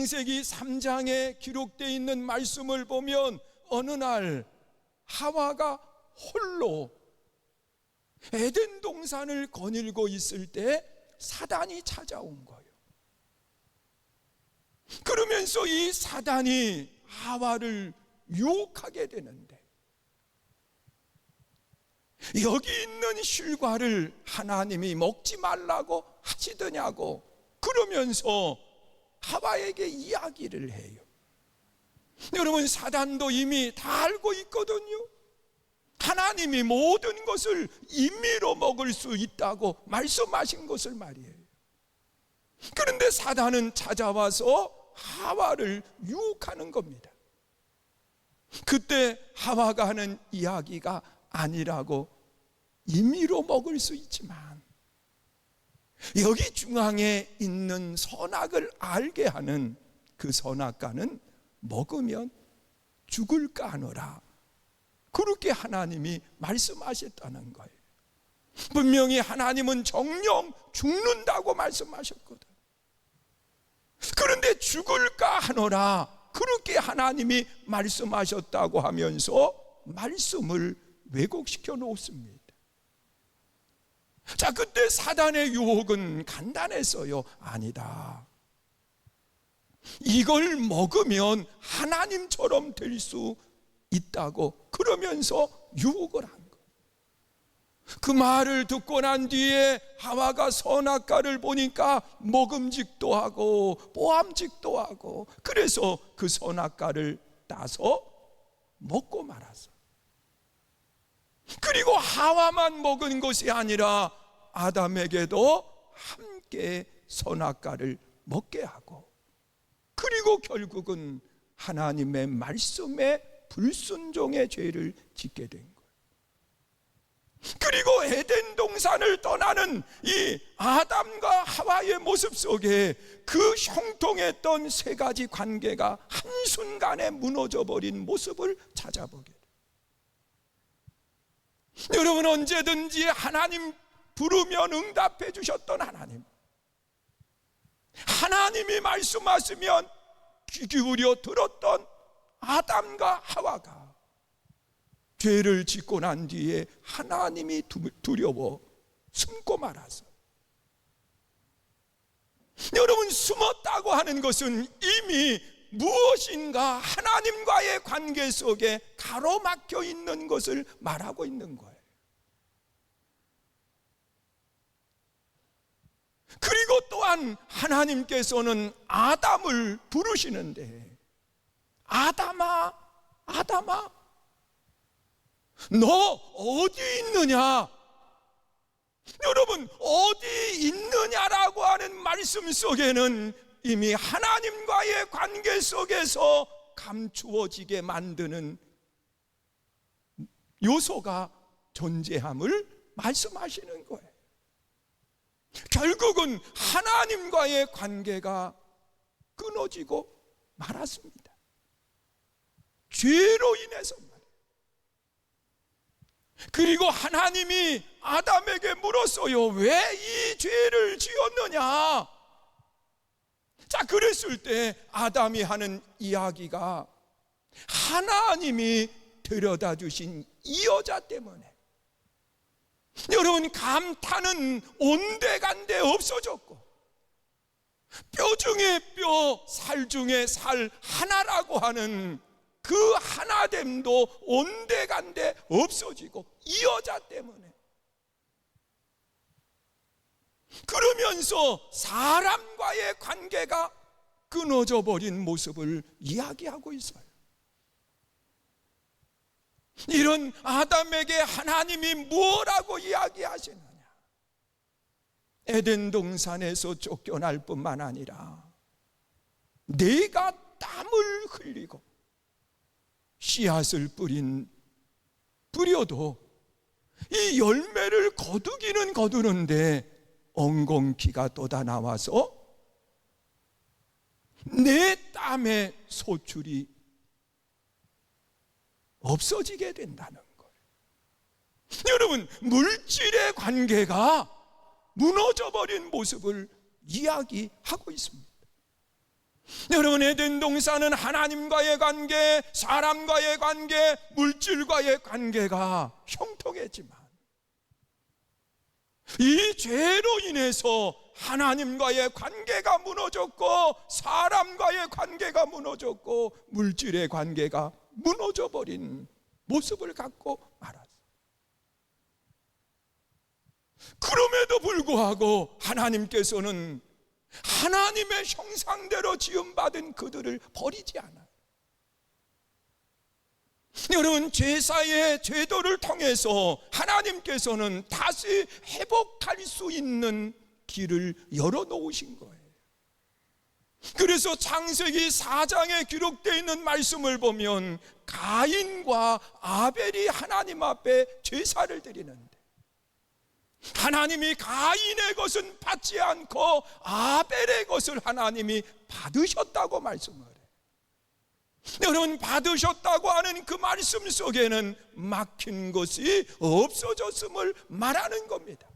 창세기 3장에 기록되어 있는 말씀을 보면 어느 날 하와가 홀로 에덴 동산을 거닐고 있을 때 사단이 찾아온 거예요. 그러면서 이 사단이 하와를 유혹하게 되는데, 여기 있는 실과를 하나님이 먹지 말라고 하시더냐고 그러면서 하와에게 이야기를 해요. 여러분, 사단도 이미 다 알고 있거든요. 하나님이 모든 것을 임의로 먹을 수 있다고 말씀하신 것을 말이에요. 그런데 사단은 찾아와서 하와를 유혹하는 겁니다. 그때 하와가 하는 이야기가 아니라고, 임의로 먹을 수 있지만 여기 중앙에 있는 선악을 알게 하는 그 선악과는 먹으면 죽을까 하노라, 그렇게 하나님이 말씀하셨다는 거예요. 분명히 하나님은 정령 죽는다고 말씀하셨거든. 그런데 죽을까 하노라, 그렇게 하나님이 말씀하셨다고 하면서 말씀을 왜곡시켜 놓습니다. 자, 그때 사단의 유혹은 간단했어요. 아니다, 이걸 먹으면 하나님처럼 될 수 있다고 그러면서 유혹을 한 거예요. 그 말을 듣고 난 뒤에 하와가 선악과를 보니까 먹음직도 하고 보암직도 하고, 그래서 그 선악과를 따서 먹고 말았어. 그리고 하와만 먹은 것이 아니라 아담에게도 함께 선악과를 먹게 하고, 그리고 결국은 하나님의 말씀에 불순종의 죄를 짓게 된 거예요. 그리고 에덴 동산을 떠나는 이 아담과 하와의 모습 속에 그 형통했던 세 가지 관계가 한순간에 무너져 버린 모습을 찾아보게 돼요. 여러분, 언제든지 하나님 부르면 응답해 주셨던 하나님, 하나님이 말씀하시면 귀 기울여 들었던 아담과 하와가 죄를 짓고 난 뒤에 하나님이 두려워 숨고 말았어. 여러분, 숨었다고 하는 것은 이미 무엇인가 하나님과의 관계 속에 가로막혀 있는 것을 말하고 있는 거예요. 그리고 또한 하나님께서는 아담을 부르시는데, 아담아, 아담아, 너 어디 있느냐? 여러분, 어디 있느냐라고 하는 말씀 속에는 이미 하나님과의 관계 속에서 감추어지게 만드는 요소가 존재함을 말씀하시는 거예요. 결국은 하나님과의 관계가 끊어지고 말았습니다. 죄로 인해서 말이에요. 그리고 하나님이 아담에게 물었어요. 왜 이 죄를 지었느냐? 자, 그랬을 때 아담이 하는 이야기가 하나님이 데려다 주신 이 여자 때문에, 여러분, 감탄은 온데간데 없어졌고 뼈 중에 뼈, 살 중에 살 하나라고 하는 그 하나됨도 온데간데 없어지고 이 여자 때문에, 그러면서 사람과의 관계가 끊어져 버린 모습을 이야기하고 있어요. 이런 아담에게 하나님이 뭐라고 이야기하시느냐? 에덴 동산에서 쫓겨날 뿐만 아니라 내가 땀을 흘리고 씨앗을 뿌려도 이 열매를 거두기는 거두는데 엉겅퀴가 돋아 나와서 내 땀의 소출이 없어지게 된다는 거예요. 여러분, 물질의 관계가 무너져 버린 모습을 이야기하고 있습니다. 여러분, 에덴 동산은 하나님과의 관계, 사람과의 관계, 물질과의 관계가 형통했지만 이 죄로 인해서 하나님과의 관계가 무너졌고, 사람과의 관계가 무너졌고, 물질의 관계가 무너져 버린 모습을 갖고 말았어요. 그럼에도 불구하고 하나님께서는 하나님의 형상대로 지음받은 그들을 버리지 않아요. 여러분, 제사의 제도를 통해서 하나님께서는 다시 회복할 수 있는 길을 열어놓으신 거예요. 그래서 창세기 4장에 기록되어 있는 말씀을 보면 가인과 아벨이 하나님 앞에 제사를 드리는데, 하나님이 가인의 것은 받지 않고 아벨의 것을 하나님이 받으셨다고 말씀을 해요. 여러분, 받으셨다고 하는 그 말씀 속에는 막힌 것이 없어졌음을 말하는 겁니다.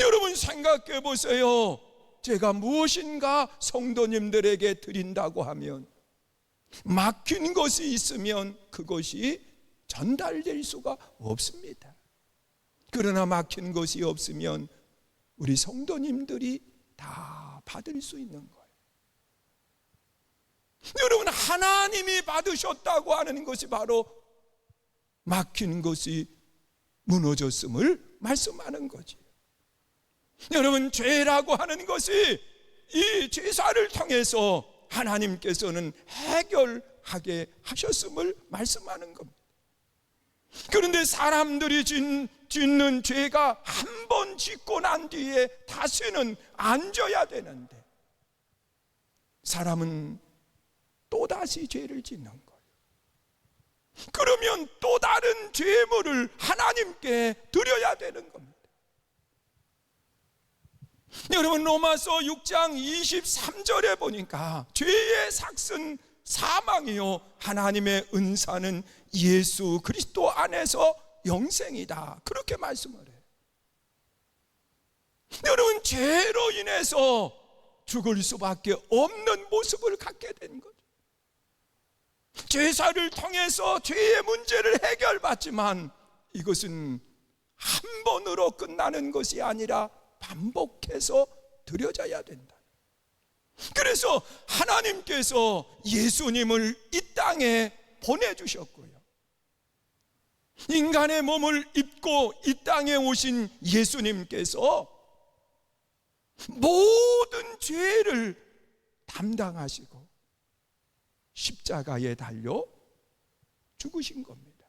여러분, 생각해 보세요. 제가 무엇인가 성도님들에게 드린다고 하면 막힌 것이 있으면 그것이 전달될 수가 없습니다. 그러나 막힌 것이 없으면 우리 성도님들이 다 받을 수 있는 거예요. 여러분, 하나님이 받으셨다고 하는 것이 바로 막힌 것이 무너졌음을 말씀하는 거지. 여러분, 죄라고 하는 것이 이 제사를 통해서 하나님께서는 해결하게 하셨음을 말씀하는 겁니다. 그런데 사람들이 짓는 죄가 한 번 짓고 난 뒤에 다시는 안 져야 되는데, 사람은 또다시 죄를 짓는 거예요. 그러면 또 다른 죄물을 하나님께 드려야 되는 겁니다. 여러분, 로마서 6장 23절에 보니까 죄의 삭은 사망이요 하나님의 은사는 예수 그리스도 안에서 영생이다, 그렇게 말씀을 해요. 여러분, 죄로 인해서 죽을 수밖에 없는 모습을 갖게 된 거죠. 제사를 통해서 죄의 문제를 해결받지만 이것은 한 번으로 끝나는 것이 아니라 반복해서 드려져야 된다. 그래서 하나님께서 예수님을 이 땅에 보내주셨고요, 인간의 몸을 입고 이 땅에 오신 예수님께서 모든 죄를 담당하시고 십자가에 달려 죽으신 겁니다.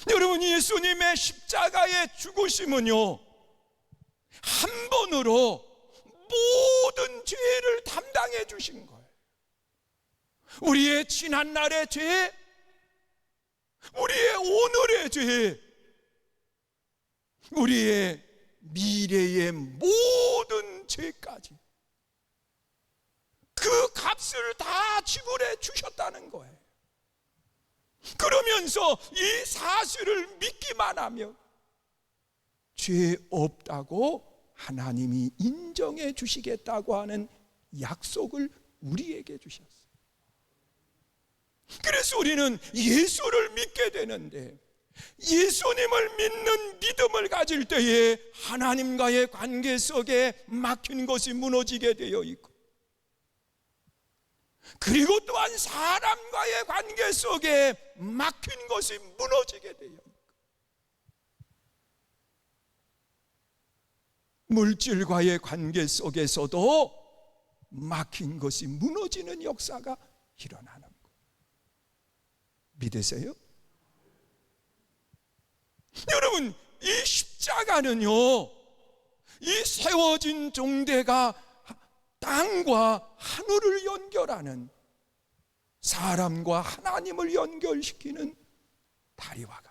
여러분, 예수님의 십자가의 죽으심은요, 한 번으로 모든 죄를 담당해 주신 거예요. 우리의 지난날의 죄, 우리의 오늘의 죄, 우리의 미래의 모든 죄까지 그 값을 다 지불해 주셨다는 거예요. 그러면서 이 사실을 믿기만 하면 죄 없다고 하나님이 인정해 주시겠다고 하는 약속을 우리에게 주셨어요. 그래서 우리는 예수를 믿게 되는데, 예수님을 믿는 믿음을 가질 때에 하나님과의 관계 속에 막힌 것이 무너지게 되어 있고, 그리고 또한 사람과의 관계 속에 막힌 것이 무너지게 되어 있고, 물질과의 관계 속에서도 막힌 것이 무너지는 역사가 일어나는 거예요. 믿으세요? 여러분, 이 십자가는요, 이 세워진 종대가 땅과 하늘을 연결하는, 사람과 하나님을 연결시키는 다리와 같다.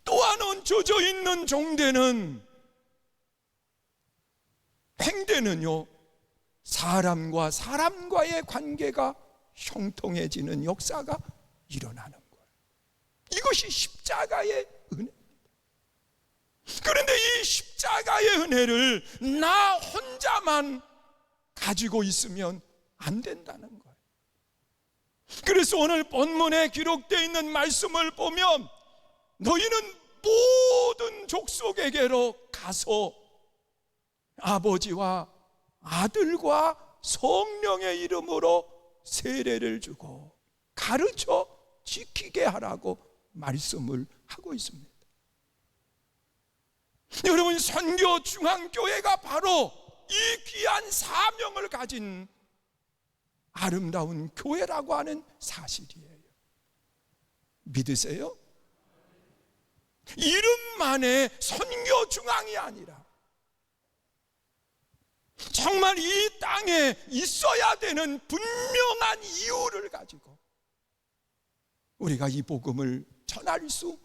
또한 얹혀져 있는 종대는, 팽대는요, 사람과 사람과의 관계가 형통해지는 역사가 일어나는 거예요. 이것이 십자가의 은혜입니다. 그런데 이 십자가의 은혜를 나 혼자만 가지고 있으면 안 된다는 거예요. 그래서 오늘 본문에 기록되어 있는 말씀을 보면 너희는 모든 족속에게로 가서 아버지와 아들과 성령의 이름으로 세례를 주고 가르쳐 지키게 하라고 말씀을 하고 있습니다. 여러분, 선교 중앙교회가 바로 이 귀한 사명을 가진 아름다운 교회라고 하는 사실이에요. 믿으세요? 이름만의 선교 중앙이 아니라 정말 이 땅에 있어야 되는 분명한 이유를 가지고 우리가 이 복음을 전할 수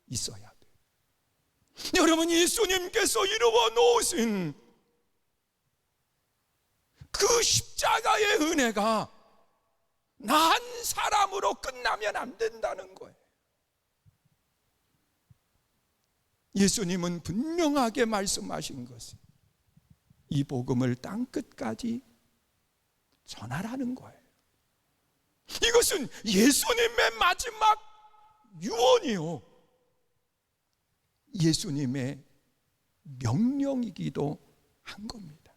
있어야 돼요. 여러분, 예수님께서 이루어 놓으신 그 십자가의 은혜가 나 한 사람으로 끝나면 안 된다는 거예요. 예수님은 분명하게 말씀하신 것은 이 복음을 땅끝까지 전하라는 거예요. 이것은 예수님의 마지막 유언이요, 예수님의 명령이기도 한 겁니다.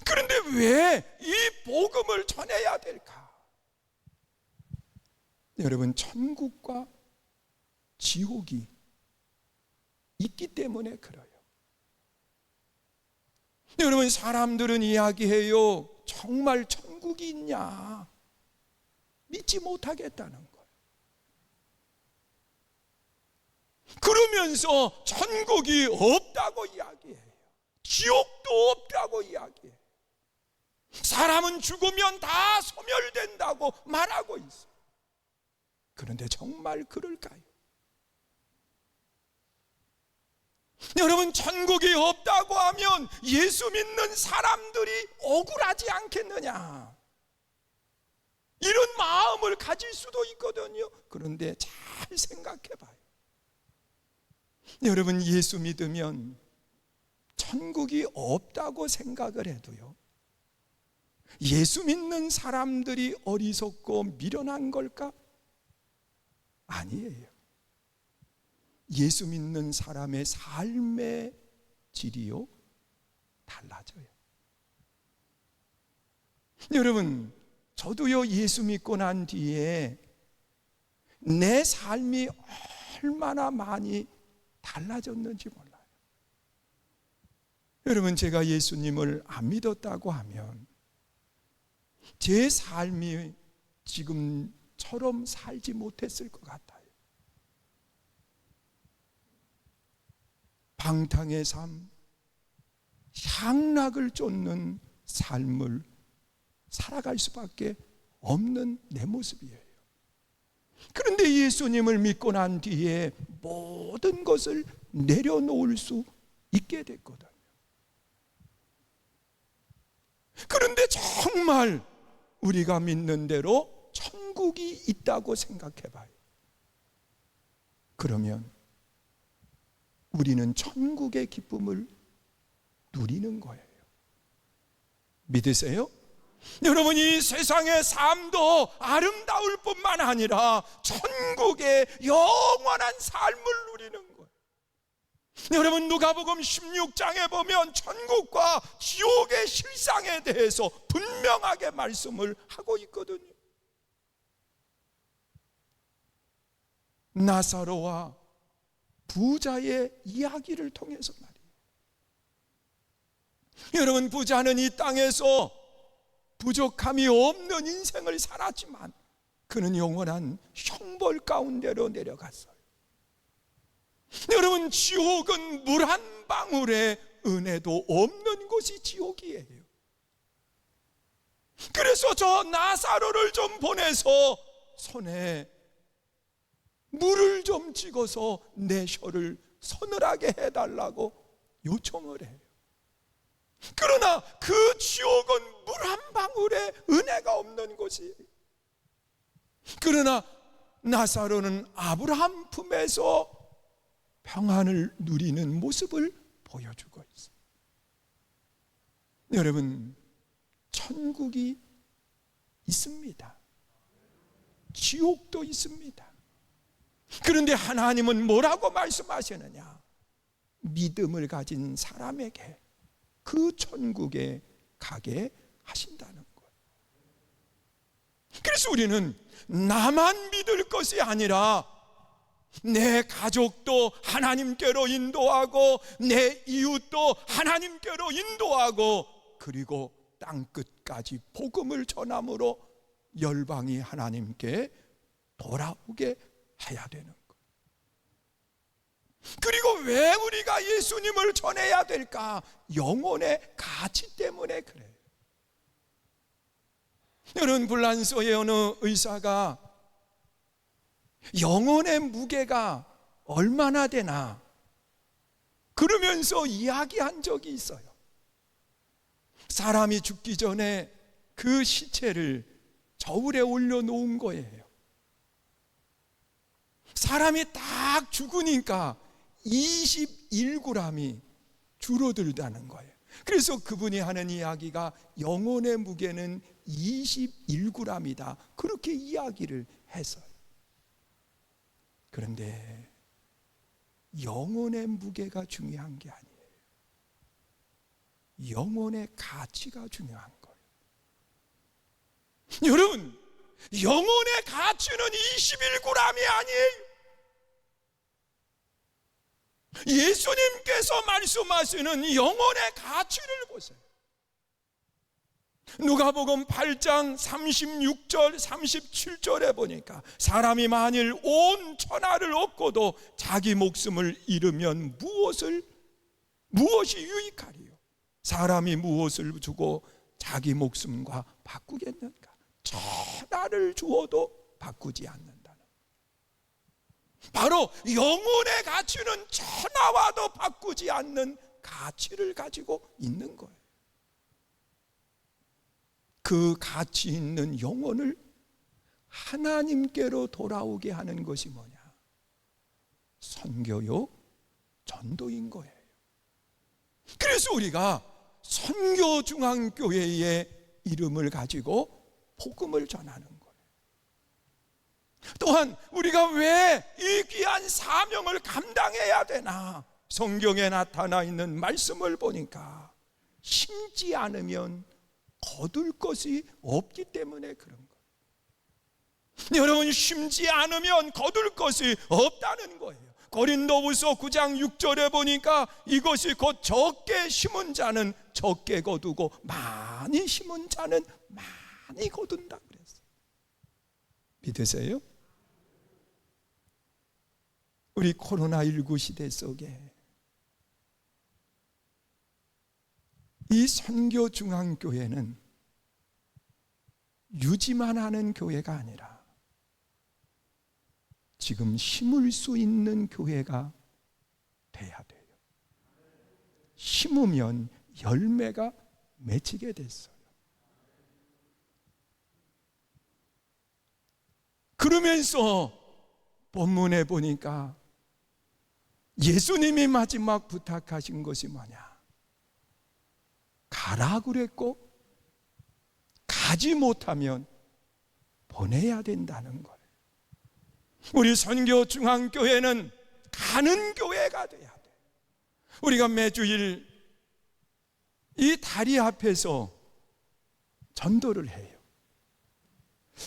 그런데 왜 이 복음을 전해야 될까? 여러분, 천국과 지옥이 있기 때문에 그래요. 여러분, 사람들은 이야기해요. 정말 천국이 있냐? 믿지 못하겠다는 거예요. 그러면서 천국이 없다고 이야기해요. 지옥도 없다고 이야기해요. 사람은 죽으면 다 소멸된다고 말하고 있어요. 그런데 정말 그럴까요? 여러분, 천국이 없다고 하면 예수 믿는 사람들이 억울하지 않겠느냐, 이런 마음을 가질 수도 있거든요. 그런데 잘 생각해 봐요. 여러분, 예수 믿으면 천국이 없다고 생각을 해도요, 예수 믿는 사람들이 어리석고 미련한 걸까? 아니에요. 예수 믿는 사람의 삶의 질이요, 달라져요. 여러분, 저도요, 예수 믿고 난 뒤에 내 삶이 얼마나 많이 달라졌는지 몰라요. 여러분, 제가 예수님을 안 믿었다고 하면 제 삶이 지금처럼 살지 못했을 것 같아요. 방탕의 삶, 향락을 쫓는 삶을 살아갈 수밖에 없는 내 모습이에요. 그런데 예수님을 믿고 난 뒤에 모든 것을 내려놓을 수 있게 됐거든요. 그런데 정말 우리가 믿는 대로 천국이 있다고 생각해 봐요. 그러면 우리는 천국의 기쁨을 누리는 거예요. 믿으세요? 여러분, 이 세상의 삶도 아름다울 뿐만 아니라 천국의 영원한 삶을 누리는 거예요. 여러분, 누가복음 16장에 보면 천국과 지옥의 실상에 대해서 분명하게 말씀을 하고 있거든요. 나사로와 부자의 이야기를 통해서 말이에요. 여러분, 부자는 이 땅에서 부족함이 없는 인생을 살았지만 그는 영원한 형벌 가운데로 내려갔어요. 여러분, 지옥은 물 한 방울의 은혜도 없는 곳이 지옥이에요. 그래서 저 나사로를 좀 보내서 손에 물을 좀 찍어서 내 혀를 서늘하게 해달라고 요청을 해요. 그러나 그 지옥은 물 한 방울의 은혜가 없는 곳이에요. 그러나 나사로는 아브라함 품에서 평안을 누리는 모습을 보여주고 있습니다. 여러분, 천국이 있습니다. 지옥도 있습니다. 그런데 하나님은 뭐라고 말씀하시느냐? 믿음을 가진 사람에게 그 천국에 가게 하신다는 거예요. 그래서 우리는 나만 믿을 것이 아니라 내 가족도 하나님께로 인도하고 내 이웃도 하나님께로 인도하고 그리고 땅끝까지 복음을 전함으로 열방이 하나님께 돌아오게 해야 되는 거예요. 그리고 왜 우리가 예수님을 전해야 될까? 영혼의 가치 때문에 그래요. 여러분, 불란서의 어느 의사가 영혼의 무게가 얼마나 되나 그러면서 이야기한 적이 있어요. 사람이 죽기 전에 그 시체를 저울에 올려놓은 거예요. 사람이 딱 죽으니까 21g이 줄어들다는 거예요. 그래서 그분이 하는 이야기가 영혼의 무게는 21g이다, 그렇게 이야기를 했어요. 그런데 영혼의 무게가 중요한 게 아니에요. 영혼의 가치가 중요한 거예요. 여러분, 영혼의 가치는 21g이 아니에요. 예수님께서 말씀하시는 영혼의 가치를 보세요. 누가복음 8장 36절 37절에 보니까 사람이 만일 온 천하를 얻고도 자기 목숨을 잃으면 무엇이 유익하리요? 사람이 무엇을 주고 자기 목숨과 바꾸겠는가? 천하를 주어도 바꾸지 않는다는, 바로 영혼의 가치는 천하와도 바꾸지 않는 가치를 가지고 있는 거예요. 그 가치 있는 영혼을 하나님께로 돌아오게 하는 것이 뭐냐? 선교요, 전도인 거예요. 그래서 우리가 선교중앙교회의 이름을 가지고 복음을 전하는 거예요. 또한 우리가 왜 이 귀한 사명을 감당해야 되나? 성경에 나타나 있는 말씀을 보니까 심지 않으면 거둘 것이 없기 때문에 그런 거예요. 여러분, 심지 않으면 거둘 것이 없다는 거예요. 고린도후서 9장 6절에 보니까 이것이 곧 적게 심은 자는 적게 거두고 많이 심은 자는 많이 거둔다 그랬어요. 믿으세요? 우리 코로나19 시대 속에 이 선교중앙교회는 유지만 하는 교회가 아니라 지금 심을 수 있는 교회가 돼야 돼요. 심으면 열매가 맺히게 됐어요. 그러면서 본문에 보니까 예수님이 마지막 부탁하신 것이 뭐냐? 가라 그랬고 가지 못하면 보내야 된다는 거예요. 우리 선교중앙교회는 가는 교회가 돼야 돼. 우리가 매주일 이 다리 앞에서 전도를 해요.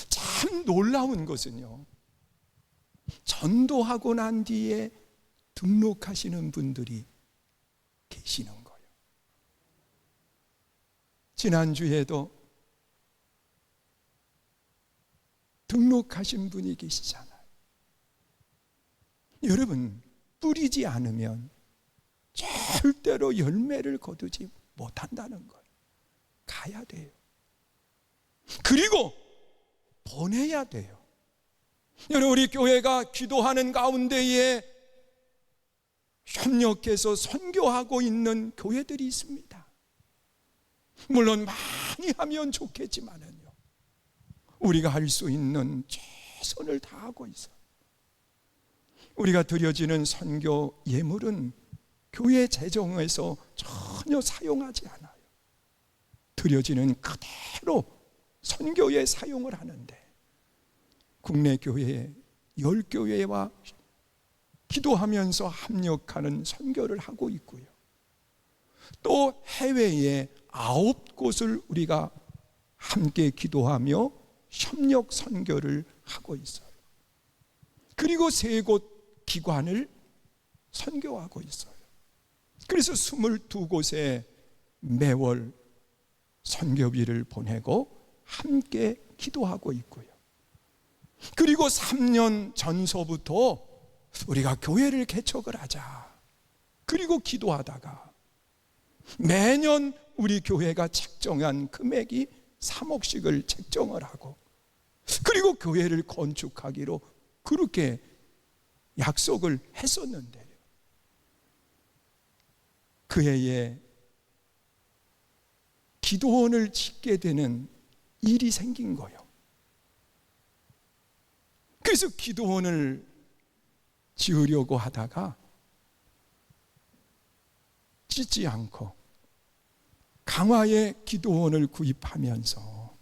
참 놀라운 것은요, 전도하고 난 뒤에 등록하시는 분들이 계시는 거예요. 지난주에도 등록하신 분이 계시잖아요. 여러분, 뿌리지 않으면 절대로 열매를 거두지 못한다는 거예요. 가야 돼요. 그리고 보내야 돼요. 여러분, 우리 교회가 기도하는 가운데에 협력해서 선교하고 있는 교회들이 있습니다. 물론 많이 하면 좋겠지만은요, 우리가 할 수 있는 최선을 다하고 있어요. 우리가 드려지는 선교 예물은 교회 재정에서 전혀 사용하지 않아요. 드려지는 그대로 선교에 사용을 하는데, 국내 교회 10교회와 기도하면서 합력하는 선교를 하고 있고요. 또 해외에 9곳을 우리가 함께 기도하며 협력 선교를 하고 있어요. 그리고 3곳 기관을 선교하고 있어요. 그래서 22곳에 매월 선교비를 보내고 함께 기도하고 있고요. 그리고 3년 전서부터 우리가 교회를 개척을 하자, 그리고 기도하다가 매년 우리 교회가 책정한 금액이 3억씩을 책정을 하고, 그리고 교회를 건축하기로 그렇게 약속을 했었는데요, 그 해에 기도원을 짓게 되는 일이 생긴 거예요. 그래서 기도원을 지으려고 하다가 짓지 않고 강화에 기도원을 구입하면서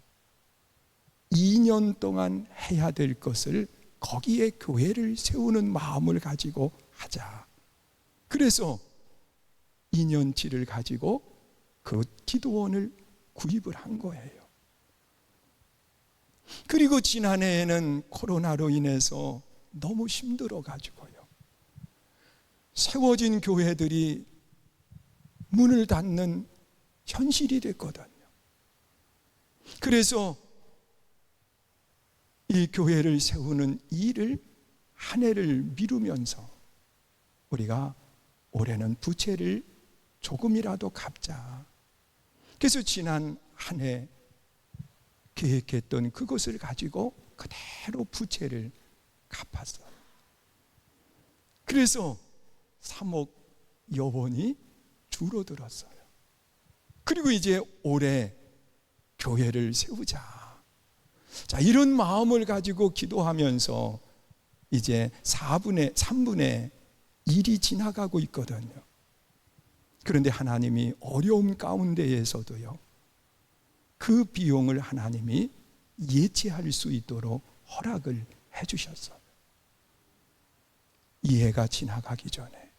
2년 동안 해야 될 것을 거기에 교회를 세우는 마음을 가지고 하자. 그래서 2년치를 가지고 그 기도원을 구입을 한 거예요. 그리고 지난해에는 코로나로 인해서 너무 힘들어 가지고요, 세워진 교회들이 문을 닫는 현실이 됐거든요. 그래서 이 교회를 세우는 일을 한 해를 미루면서 우리가 올해는 부채를 조금이라도 갚자. 그래서 지난 한 해 계획했던 그것을 가지고 그대로 부채를 갚았어요. 그래서 3억여 원이 줄어들었어요. 그리고 이제 올해 교회를 세우자. 자, 이런 마음을 가지고 기도하면서 이제 3분의 1이 지나가고 있거든요. 그런데 하나님이 어려움 가운데에서도요, 그 비용을 하나님이 예치할 수 있도록 허락을 해주셨어요. 이 해가 지나가기 전에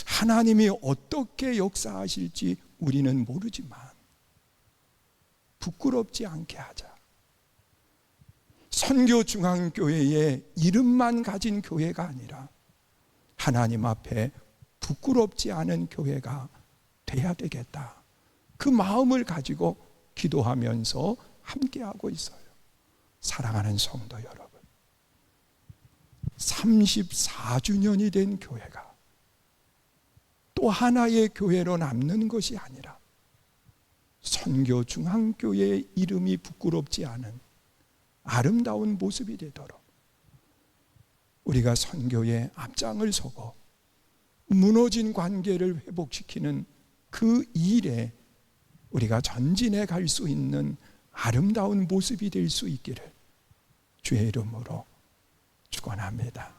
하나님이 어떻게 역사하실지 우리는 모르지만 부끄럽지 않게 하자. 선교중앙교회의 이름만 가진 교회가 아니라 하나님 앞에 부끄럽지 않은 교회가 돼야 되겠다. 그 마음을 가지고 기도하면서 함께하고 있어요. 사랑하는 성도 여러분, 34주년이 된 교회가 또 하나의 교회로 남는 것이 아니라 선교중앙교회의 이름이 부끄럽지 않은 아름다운 모습이 되도록 우리가 선교의 앞장을 서고 무너진 관계를 회복시키는 그 일에 우리가 전진해 갈 수 있는 아름다운 모습이 될 수 있기를 주의 이름으로 축원합니다.